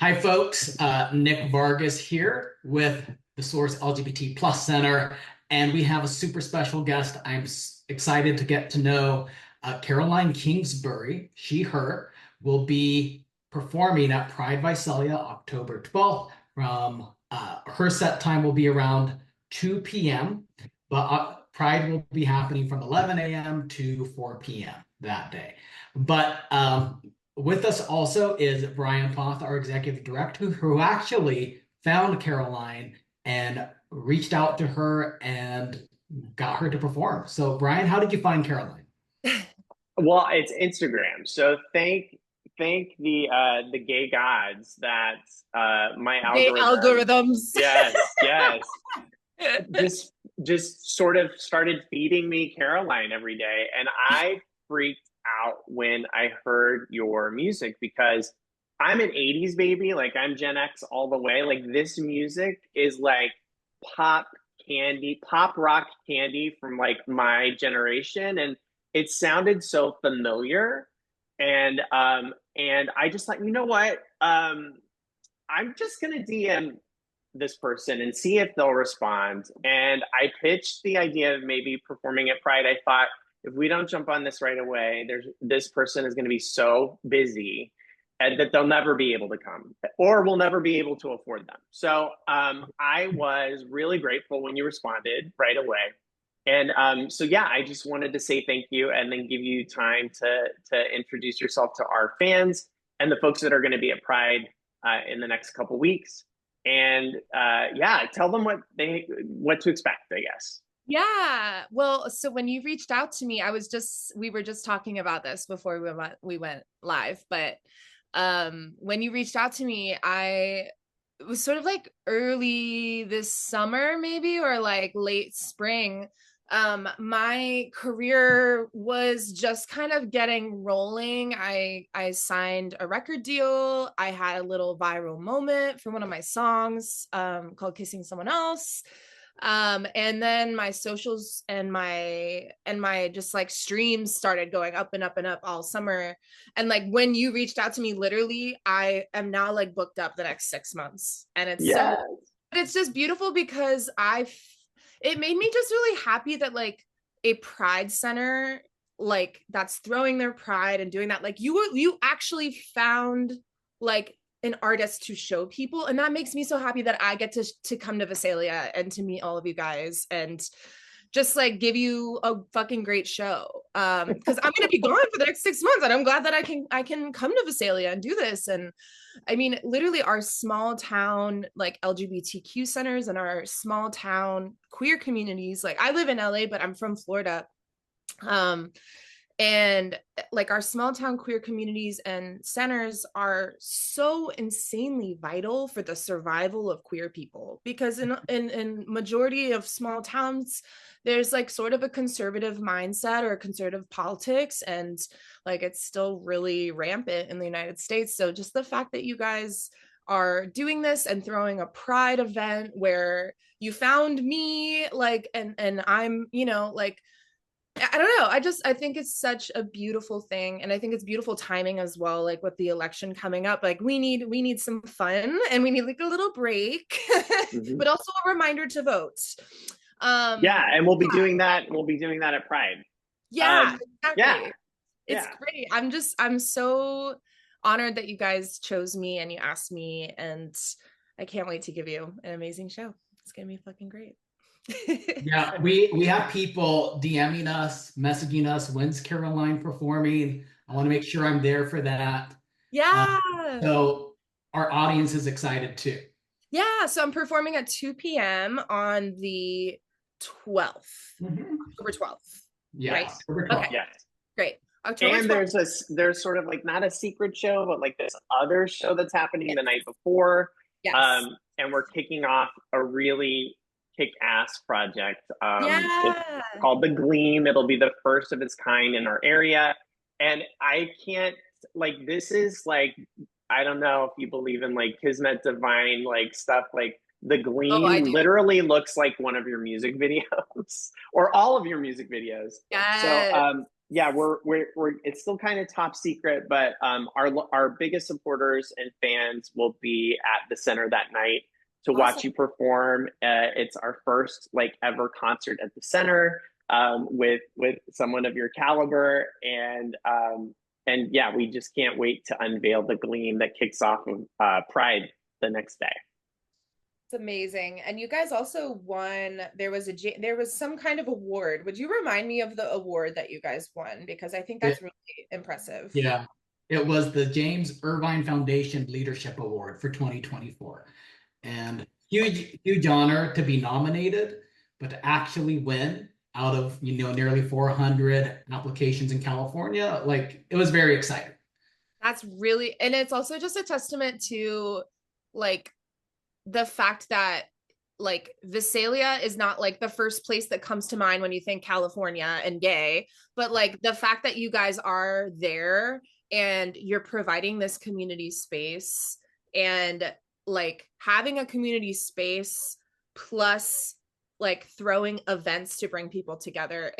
Hi, folks. Nick Vargas here with the Source LGBT Center, and we have a super special guest. I'm excited to get to know Caroline Kingsbury. She, her, will be performing at Pride Visalia October 12th. From her set time will be around 2 p.m., but Pride will be happening from 11 a.m. to 4 p.m. that day. But with us also is Brian Poth, our executive director, who actually found Caroline and reached out to her and got her to perform. So, Brian, how did you find Caroline? Well, it's Instagram. So thank the gay gods that my Gay algorithm, algorithms. yes, just just sort of started feeding me Caroline every day, and I freaked out when I heard your music because I'm an 80s baby, like I'm Gen X all the way. Like this music is like pop candy, pop rock candy from like my generation, and it sounded so familiar. And I just like, you know what? I'm just gonna DM this person and see if they'll respond. And I pitched the idea of maybe performing at Pride. I thought if we don't jump on this right away, there's this person is going to be so busy and that they'll never be able to come or we'll never be able to afford them. So I was really grateful when you responded right away. And so yeah, I just wanted to say thank you and then give you time to introduce yourself to our fans and the folks that are going to be at Pride in the next couple weeks. And yeah, tell them what to expect, I guess. Yeah. Well, so when you reached out to me, we were just talking about this before we went live, but when you reached out to me, it was sort of like early this summer maybe or like late spring. My career was just kind of getting rolling. I signed a record deal. I had a little viral moment for one of my songs called Kissing Someone Else. And then my socials and my just like streams started going up and up and up all summer. And like when you reached out to me, literally, I am now like booked up the next 6 months. And Yeah. but it's just beautiful because it made me just really happy that like a Pride Center, like that's throwing their pride and doing that. Like you actually found like an artist to show people, and that makes me so happy that I get to come to Visalia and to meet all of you guys and just like give you a fucking great show. Because I'm gonna be gone for the next 6 months, and I'm glad that I can come to Visalia and do this. And I mean, literally, our small town like LGBTQ centers and our small town queer communities. Like I live in LA, but I'm from Florida. Um, and like our small town queer communities and centers are so insanely vital for the survival of queer people because in majority of small towns there's like sort of a conservative mindset or a conservative politics, and like it's still really rampant in the United States. So just the fact that you guys are doing this and throwing a pride event where you found me, like, and I'm, like, I don't know. I think it's such a beautiful thing. And I think it's beautiful timing as well, like with the election coming up. Like we need some fun and we need like a little break, Mhm. but also a reminder to vote. Yeah, and we'll be Yeah, doing that. We'll be doing that at Pride. yeah, Um, yeah, exactly. It's yeah. great. I'm so honored that you guys chose me and you asked me, and I can't wait to give you an amazing show. It's gonna be fucking great. Yeah, we have people DMing us, messaging us, when's Caroline performing? I want to make sure I'm there for that. Uh, Yeah. so our audience is excited too. Yeah, so I'm performing at 2 p.m. on the 12th, Mhm. October 12th, Yeah, right? October Okay, 12th. Yes. great. October And 12th. there's sort of like not a secret show, but like this other show that's happening Yes. the night before. Yes. And we're kicking off a really kick-ass project. It's Yeah. called The Gleam. It'll be the first of its kind in our area. And I can't like this is like I don't know if you believe in like Kismet divine like stuff like The Oh, I Gleam do. literally looks like one of your music videos or all of your music videos. So Yes. Yeah, we're it's still kind of top secret, but our biggest supporters and fans will be at the center that night to watch Awesome. you perform. It's our first like ever concert at the center, with someone of your caliber, and yeah, we just can't wait to unveil the gleam that kicks off of Pride the next day. It's amazing. And you guys also won, there was some kind of award. Would you remind me of the award that you guys won? Because I think It, that's really impressive. yeah, it was the James Irvine Foundation Leadership Award for 2024. And huge honor to be nominated, but to actually win out of nearly 400 applications in California, like it was very exciting. That's really, and it's also just a testament to like the fact that like Visalia is not like the first place that comes to mind when you think California and gay, but like the fact that you guys are there and you're providing this community space, and like having a community space plus like throwing events to bring people together.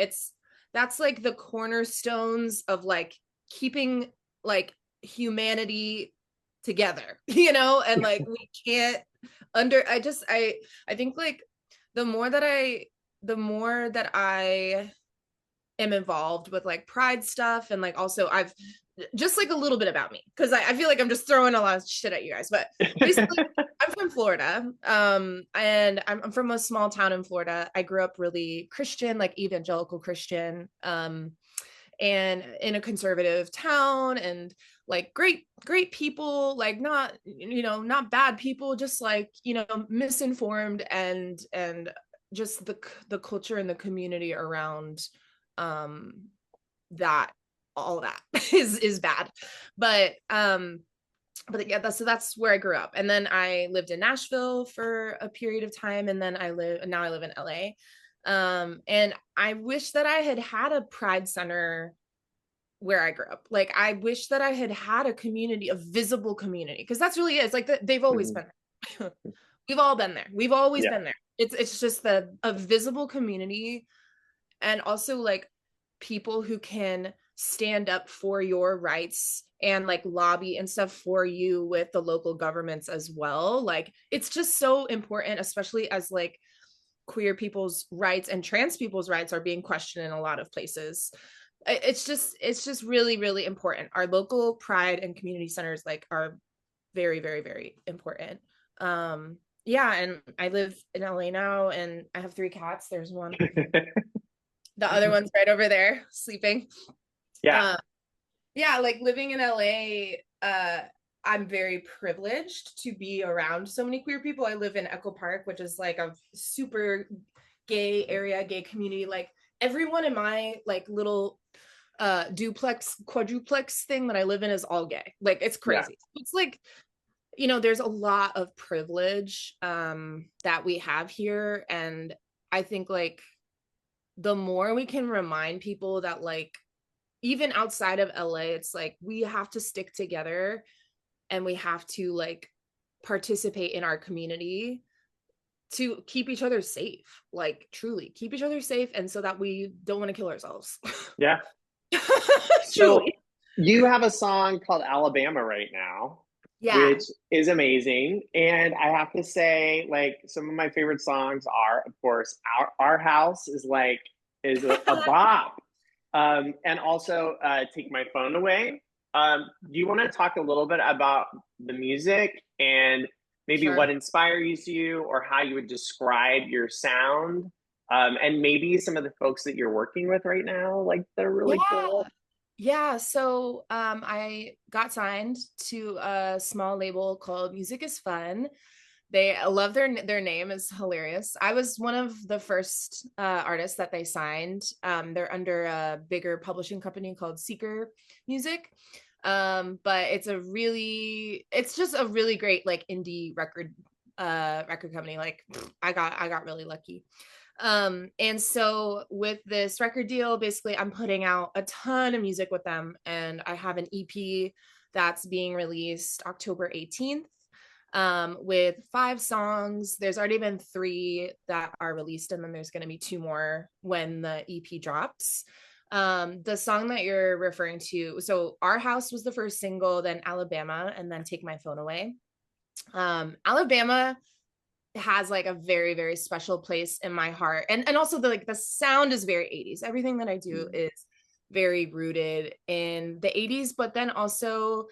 That's like the cornerstones of like keeping like humanity together, and like we can't I think like the more that I am involved with like pride stuff, and like also I've just like a little bit about me, because I feel like I'm just throwing a lot of shit at you guys, but basically I'm from Florida, and I'm from a small town in Florida. I grew up really Christian, like evangelical Christian, and in a conservative town, and like great people, like not bad people, just like misinformed, and just the culture and the community around that, all that is bad, but yeah, that's where I grew up. And then I lived in Nashville for a period of time, and then now I live in LA. And I wish that I had a Pride Center where I grew up. Like I wish that I had a community, a visible community, because that's really it. It's like they've always been there. We've all been there. We've always been there. It's just a visible community, and also like people who can stand up for your rights and like lobby and stuff for you with the local governments as well. Like it's just so important, especially as like queer people's rights and trans people's rights are being questioned in a lot of places. It's just really important. Our local pride and community centers like are very important. Yeah, and I live in LA now, and I have 3 cats. There's one. The other one's right over there sleeping. Yeah. Yeah, like living in LA, I'm very privileged to be around so many queer people. I live in Echo Park, which is like a super gay area, gay community. Like everyone in my like little duplex, quadruplex thing that I live in is all gay. Like it's crazy. Yeah. It's like, there's a lot of privilege that we have here. And I think like the more we can remind people that like even outside of LA, it's like we have to stick together, and we have to like participate in our community to keep each other safe, like truly keep each other safe, and so that we don't want to kill ourselves. Yeah. So you have a song called Alabama right now, which is amazing. And I have to say, like, some of my favorite songs are, of course, Our House is a bop. And also Take My Phone Away. Do you want to talk a little bit about the music and maybe what inspires you, or how you would describe your sound? And maybe some of the folks that you're working with right now, like they're really cool. Yeah, so I got signed to a small label called Music is Fun. I love their name is hilarious. I was one of the first artists that they signed. They're under a bigger publishing company called Seeker Music. But it's just a really great like indie record company. Like I got really lucky. And so with this record deal, basically I'm putting out a ton of music with them, and I have an EP that's being released October 18th, with 5 songs. There's already been 3 that are released, and then there's going to be 2 more when the EP drops. The song that you're referring to, so Our House was the first single, then Alabama, and then Take My Phone Away. Alabama has like a very, very special place in my heart. And also the sound is very 80s. Everything that I do is very rooted in the 80s, but then also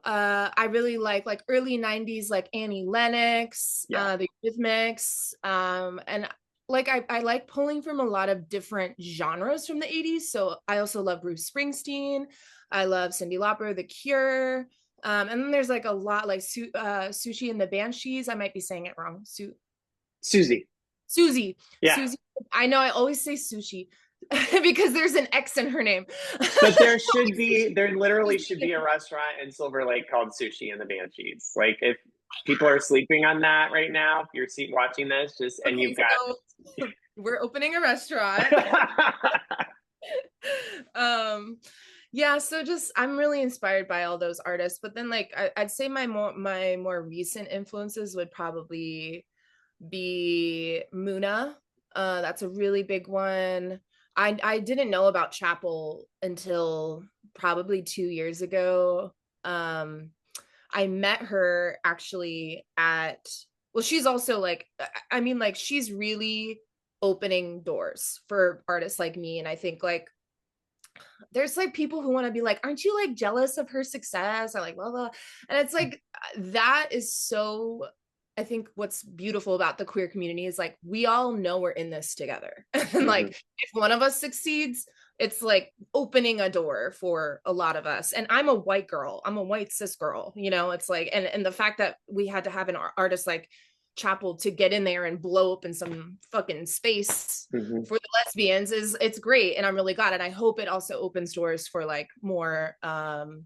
I really like early 90s, like Annie Lennox, the Eurythmics, and like I like pulling from a lot of different genres from the 80s. So I also love Bruce Springsteen. I love Cyndi Lauper, The Cure. And then there's like a lot like Sushi and the Banshees. I might be saying it wrong. Susie. Yeah. Susie. I know I always say Sushi because there's an X in her name. But there literally should be a restaurant in Silver Lake called Sushi and the Banshees. Like, if people are sleeping on that right now, if you're watching this, and you've got... So we're opening a restaurant. Yeah, so just I'm really inspired by all those artists, but then like I'd say my more recent influences would probably be Muna. That's a really big one. I didn't know about Chapel until probably 2 years ago. I met her actually she's also like, I mean, like, she's really opening doors for artists like me. And I think like there's like people who want to be like, aren't you like jealous of her success, or like blah blah, and it's like that is so, I think what's beautiful about the queer community is like we all know we're in this together. And like if one of us succeeds, it's like opening a door for a lot of us. And I'm a white girl, I'm a white cis girl, you know, it's like, and the fact that we had to have an artist like Chapel to get in there and blow open some fucking space for the lesbians it's great, and I'm really glad. And I hope it also opens doors for like more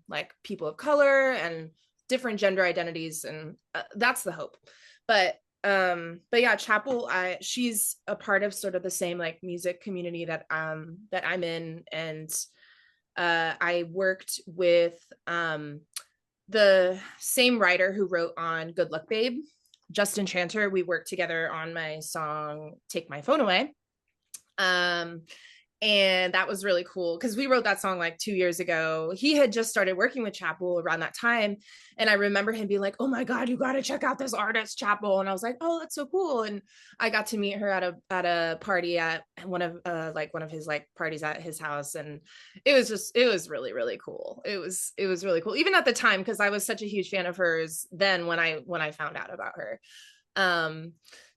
like people of color and different gender identities, and that's the hope. But yeah, Chapel, she's a part of sort of the same like music community that I'm in. And I worked with the same writer who wrote on Good Luck Babe, Justin Tranter. We worked together on my song Take My Phone Away. And that was really cool because we wrote that song like 2 years ago. He had just started working with Chapel around that time. And I remember him being like, oh my God, you got to check out this artist, Chapel. And I was like, oh, that's so cool. And I got to meet her at a party at one of his like parties at his house. And it was really, really cool. It was really cool, even at the time, because I was such a huge fan of hers then when I found out about her.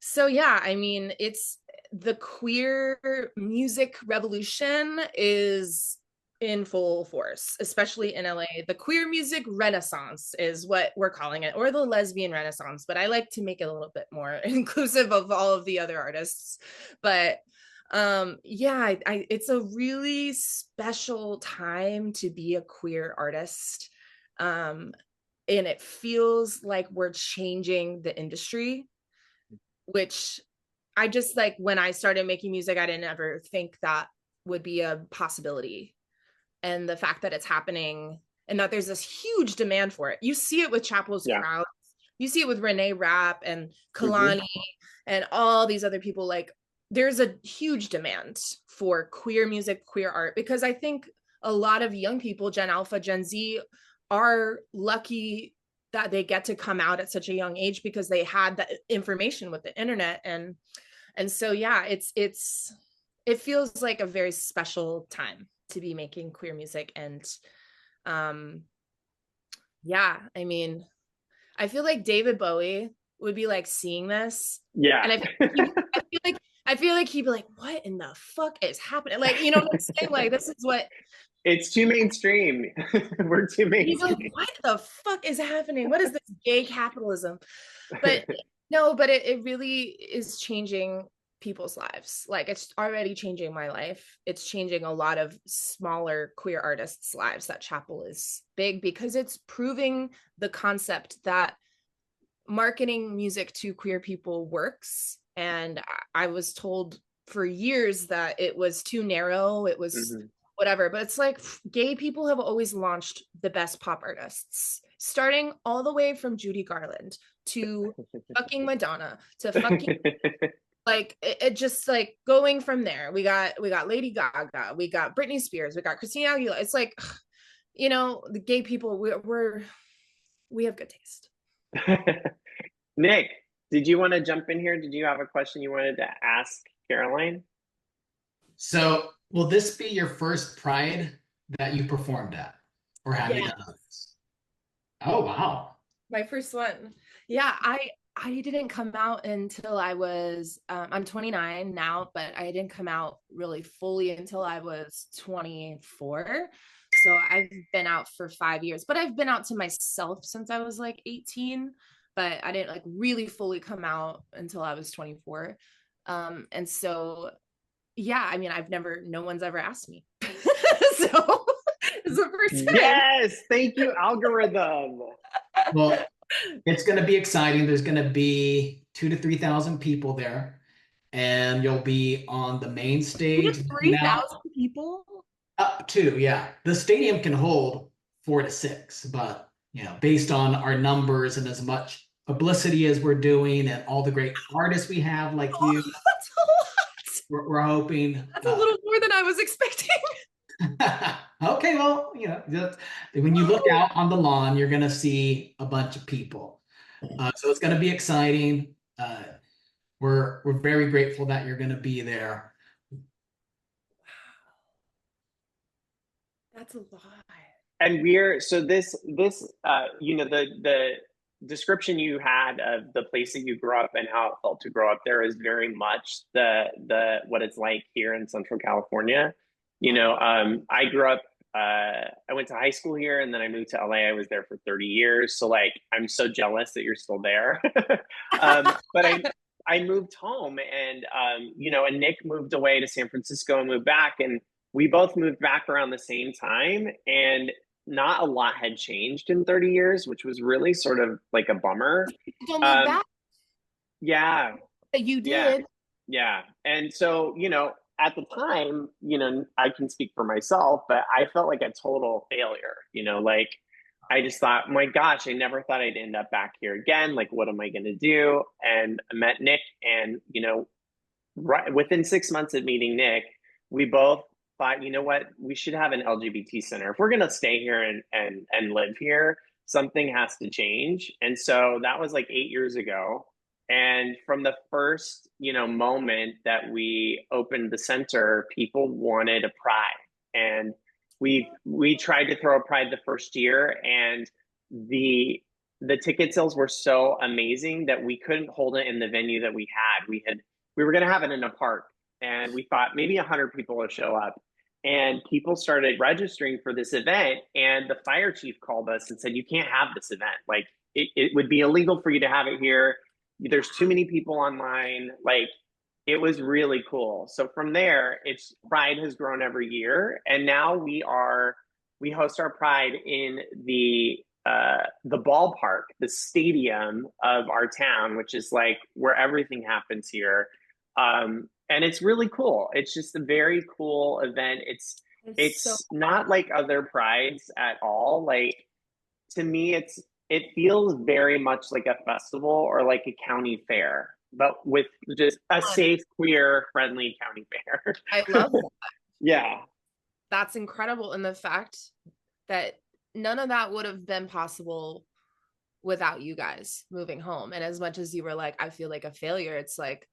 So yeah, I mean, it's the queer music revolution is in full force, especially in LA. The queer music renaissance is what we're calling it, or the lesbian renaissance, but I like to make it a little bit more inclusive of all of the other artists. But yeah, it's a really special time to be a queer artist. And it feels like we're changing the industry, which I just like, when I started making music, I didn't ever think that would be a possibility. And the fact that it's happening and that there's this huge demand for it. You see it with Chapel's crowd. You see it with Renee Rapp and Kalani and all these other people. Like, there's a huge demand for queer music, queer art, because I think a lot of young people, Gen Alpha, Gen Z, are lucky that they get to come out at such a young age because they had that information with the internet. And so, yeah, it feels like a very special time to be making queer music. And yeah, I mean, I feel like David Bowie would be like seeing this. Yeah. And I feel like he'd be like, what in the fuck is happening? Like, you know what I'm saying? Like, this is what... It's too mainstream. We're too mainstream. Like, what the fuck is happening? What is this gay capitalism? But no, but it really is changing people's lives. Like, it's already changing my life. It's changing a lot of smaller queer artists' lives that Chapel is big, because it's proving the concept that marketing music to queer people works. And I was told for years that it was too narrow. It was whatever, but it's like, gay people have always launched the best pop artists, starting all the way from Judy Garland to fucking Madonna to fucking like it just like going from there. We got Lady Gaga, we got Britney Spears, we got Christina Aguilera. It's like, you know, the gay people, we have good taste. Nick, did you want to jump in here? Did you have a question you wanted to ask Caroline? So, will this be your first Pride that you performed at, or have you Yeah, done others? Oh, wow. my first one. Yeah, I didn't come out until I was I'm 29 now, but I didn't come out really fully until I was 24. So I've been out for 5 years, but I've been out to myself since I was like 18, but I didn't like really fully come out until I was 24. And so yeah, I mean, no one's ever asked me. So it's the first time. Yes, thank you, algorithm. Well, it's going to be exciting. There's going to be 2 to 3 thousand people there, and you'll be on the main stage now. 3,000 people. Up to, yeah. The stadium can hold 4 to 6, but based on our numbers and as much publicity as we're doing and all the great artists we have like Oh, you, that's a lot. we're hoping. That's a little more than I was expecting. Okay, well, when you look out on the lawn, you're gonna see a bunch of people. So it's gonna be exciting. We're very grateful that you're gonna be there. That's a lot. And we're so this the description you had of the place that you grew up and how it felt to grow up there is very much the what it's like here in Central California. I grew up, I went to high school here and then I moved to LA. I was there for 30 years. So like I'm so jealous that you're still there. But I moved home and and Nick moved away to San Francisco and moved back, and we both moved back around the same time, and not a lot had changed in 30 years, which was really sort of like a bummer. Don't move back. Yeah. You Yeah. did. Yeah. And so, at the time, I can speak for myself, but I felt like a total failure, like I just thought, my gosh, I never thought I'd end up back here again. Like, what am I going to do? And I met Nick, and, right within 6 months of meeting Nick, we both thought, you know what, we should have an LGBT center. If we're going to stay here and live here, something has to change. And so that was like 8 years ago. And from the first, moment that we opened the center, people wanted a pride. And we tried to throw a pride the first year, and the ticket sales were so amazing that we couldn't hold it in the venue that we had. We were going to have it in a park, and we thought maybe 100 people will show up. And people started registering for this event, and the fire chief called us and said, you can't have this event. Like, it would be illegal for you to have it here. There's too many people online. Like, it was really cool. So from there, Pride has grown every year, and now we host our Pride in the ballpark, the stadium of our town, which is like where everything happens here. And it's really cool. It's just a very cool event. It's so not like other prides at all. Like, to me, it feels very much like a festival or like a county fair, but with just a safe, queer, friendly county fair. I love that. Yeah. That's incredible. And the fact that none of that would have been possible without you guys moving home. And as much as you were like, I feel like a failure, it's like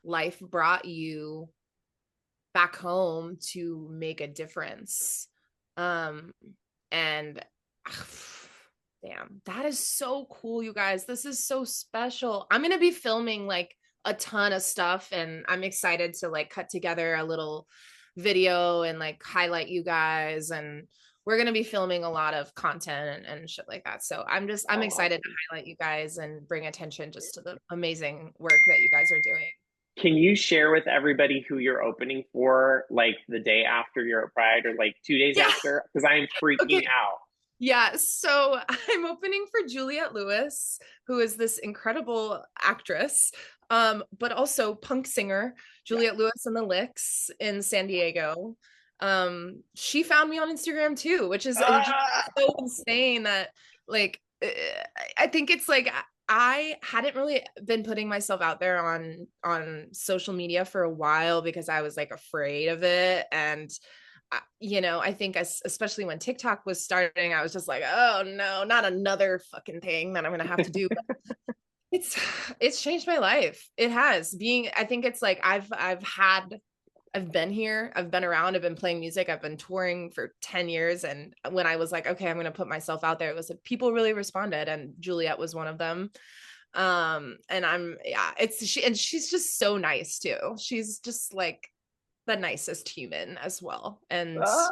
life brought you back home to make a difference. And damn, that is so cool, you guys. This is so special. I'm gonna be filming like a ton of stuff, and I'm excited to like cut together a little video and like highlight you guys, and we're gonna be filming a lot of content and shit like that. So I'm excited to highlight you guys and bring attention just to the amazing work that you guys are doing. Can you share with everybody who you're opening for, like the day after you're at Pride, or like 2 days after? Because I'm freaking out. Yeah, so I'm opening for Juliette Lewis, who is this incredible actress, but also punk singer, Juliette Lewis and the Licks in San Diego. She found me on Instagram too, which is so insane that like I think it's like I hadn't really been putting myself out there on social media for a while because I was like afraid of it. And you know, I think especially when TikTok was starting, I was just like, oh no, not another fucking thing that I'm gonna have to do. It's changed my life. It has. I think it's like I've been here, I've been around, I've been playing music, I've been touring for 10 years. And when I was like, okay, I'm going to put myself out there, it was like, people really responded. And Juliet was one of them. And she's just so nice too. She's just like the nicest human as well. And Ah.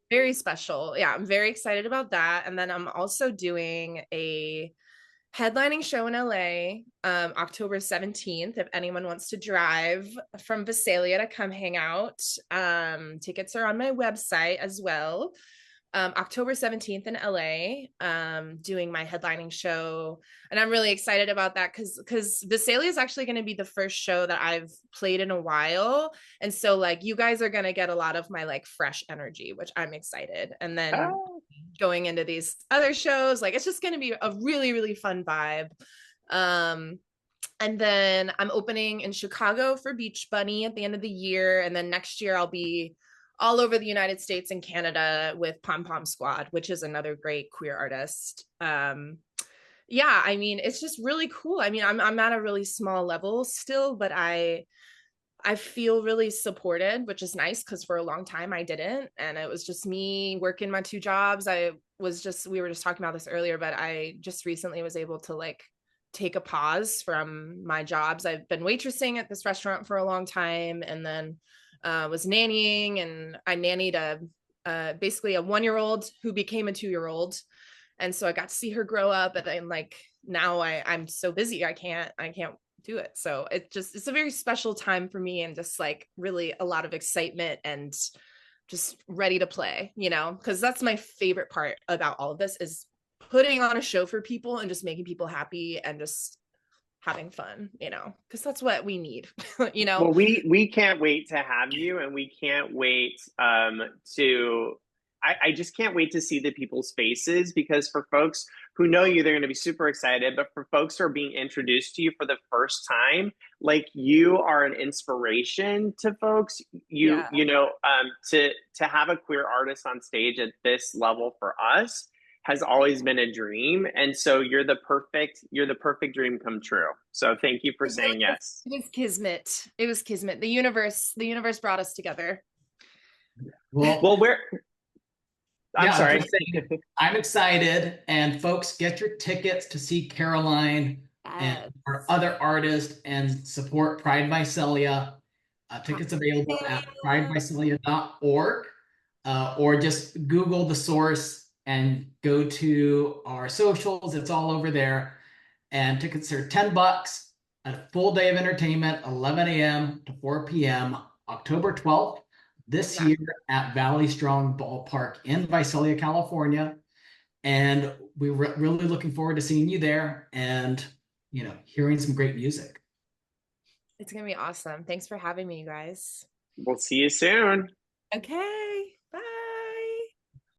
very special. Yeah. I'm very excited about that. And then I'm also doing a headlining show in LA, October 17th. If anyone wants to drive from Visalia to come hang out, tickets are on my website as well. October 17th in LA, doing my headlining show. And I'm really excited about that because Visalia is actually going to be the first show that I've played in a while. And so like you guys are going to get a lot of my like fresh energy, which I'm excited. And then going into these other shows, like it's just going to be a really, really fun vibe. And then I'm opening in Chicago for Beach Bunny at the end of the year. And then next year I'll be all over the United States and Canada with Pom Pom Squad, which is another great queer artist. Yeah, I mean, it's just really cool. I mean, I'm at a really small level still, but I feel really supported, which is nice because for a long time I didn't. And it was just me working my 2 jobs. We were just talking about this earlier, but I just recently was able to like take a pause from my jobs. I've been waitressing at this restaurant for a long time, and then was nannying, and I nannied basically a 1-year-old who became a 2-year-old. And so I got to see her grow up, and then like now I'm so busy I can't do it. So it's a very special time for me, and just like really a lot of excitement and just ready to play, you know, because that's my favorite part about all of this is putting on a show for people and just making people happy and just having fun, you know, because that's what we need, you know. Well, we can't wait to have you, and we can't wait to. I just can't wait to see the people's faces, because for folks who know you, they're going to be super excited. But for folks who are being introduced to you for the first time, like you are an inspiration to folks. You know, to have a queer artist on stage at this level for us has always been a dream. And so you're the perfect dream come true. So thank you for saying yes. It was kismet. It was kismet. The universe brought us together. Well, I'm sorry. I'm excited. And folks, get your tickets to see Caroline and our other artists and support Pride Visalia. Tickets available at pridevisalia.org, or just Google the Source and go to our socials. It's all over there. And tickets are $10. A full day of entertainment, 11 a.m. to 4 p.m. October 12th this year at Valley Strong Ballpark in Visalia, California. And we're really looking forward to seeing you there and, you know, hearing some great music. It's going to be awesome. Thanks for having me, you guys. We'll see you soon. Okay.